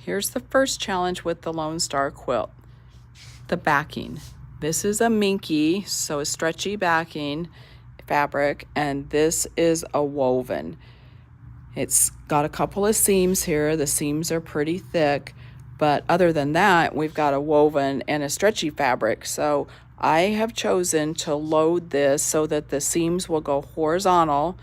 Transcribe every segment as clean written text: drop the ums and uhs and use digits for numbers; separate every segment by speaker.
Speaker 1: Here's the first challenge with the Lone Star quilt, the backing. This is a minky, so a stretchy backing fabric, and this is a woven. It's got a couple of seams here. The seams are pretty thick, but other than that, we've got a woven and a stretchy fabric. So I have chosen to load this so that the seams will go horizontal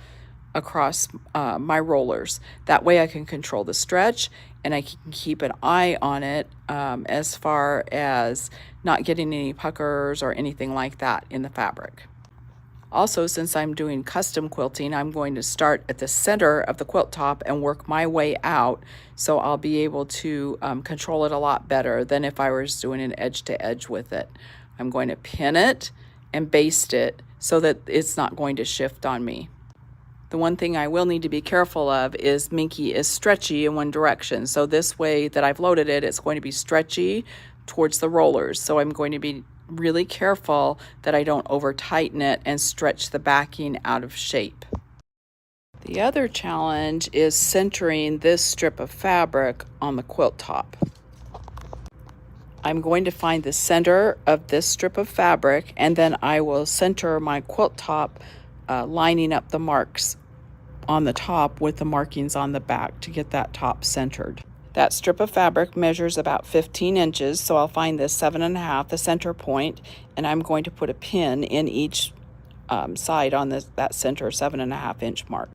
Speaker 1: across my rollers. That way I can control the stretch and I can keep an eye on it as far as not getting any puckers or anything like that in the fabric. Also, since I'm doing custom quilting, I'm going to start at the center of the quilt top and work my way out, so I'll be able to control it a lot better than if I was doing an edge to edge with it. I'm going to pin it and baste it so that it's not going to shift on me. The one thing I will need to be careful of is minky is stretchy in one direction. So this way that I've loaded it, it's going to be stretchy towards the rollers. So I'm going to be really careful that I don't over tighten it and stretch the backing out of shape. The other challenge is centering this strip of fabric on the quilt top. I'm going to find the center of this strip of fabric, and then I will center my quilt top lining up the marks on the top with the markings on the back to get that top centered. That strip of fabric measures about 15 inches, so I'll find this 7.5, the center point, and I'm going to put a pin in each side on that center 7.5 inch mark.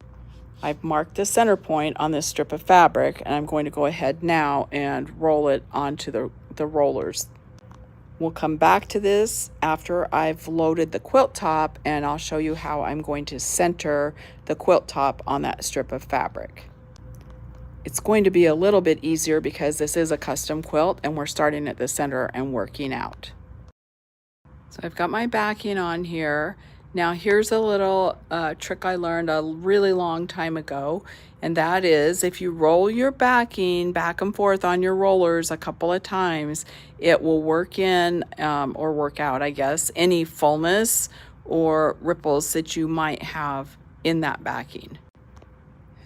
Speaker 1: I've marked the center point on this strip of fabric, and I'm going to go ahead now and roll it onto the rollers. We'll come back to this after I've loaded the quilt top, and I'll show you how I'm going to center the quilt top on that strip of fabric. It's going to be a little bit easier because this is a custom quilt and we're starting at the center and working out. So I've got my backing on here. Now here's a little trick I learned a really long time ago, and that is if you roll your backing back and forth on your rollers a couple of times, it will work in or work out, I guess, any fullness or ripples that you might have in that backing.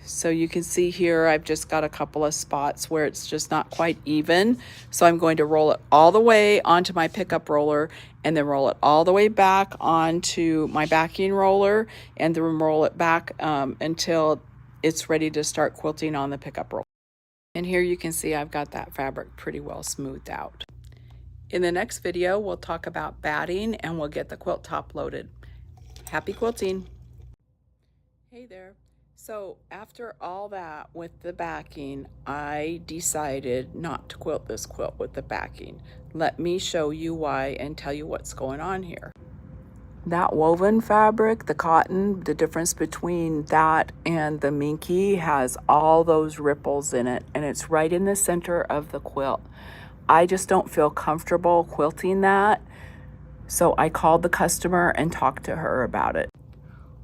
Speaker 1: So you can see here I've just got a couple of spots where it's just not quite even. So I'm going to roll it all the way onto my pickup roller and then roll it all the way back onto my backing roller and then roll it back until it's ready to start quilting on the pickup roller. And here you can see I've got that fabric pretty well smoothed out. In the next video, we'll talk about batting and we'll get the quilt top loaded. Happy quilting! Hey there! So after all that with the backing, I decided not to quilt this quilt with the backing. Let me show you why and tell you what's going on here. That woven fabric, the cotton, the difference between that and the minky has all those ripples in it, and it's right in the center of the quilt. I just don't feel comfortable quilting that, so I called the customer and talked to her about it.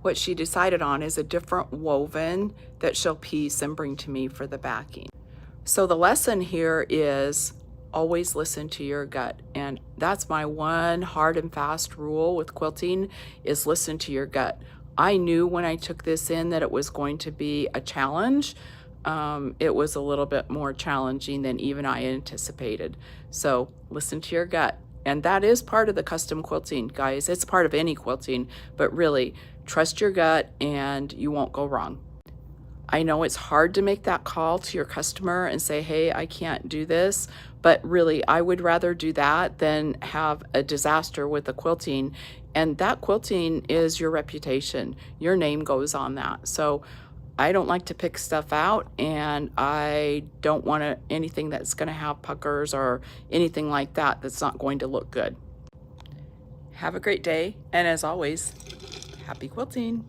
Speaker 1: What she decided on is a different woven that she'll piece and bring to me for the backing. So the lesson here is always listen to your gut. And that's my one hard and fast rule with quilting is listen to your gut. I knew when I took this in that it was going to be a challenge. It was a little bit more challenging than even I anticipated. So listen to your gut. And that is part of the custom quilting, guys. It's part of any quilting, but really trust your gut and you won't go wrong. I know it's hard to make that call to your customer and say, hey, I can't do this, but really I would rather do that than have a disaster with the quilting. And that quilting is your reputation. Your name goes on that. So I don't like to pick stuff out, and I don't want anything that's going to have puckers or anything like that that's not going to look good. Have a great day, and as always, happy quilting.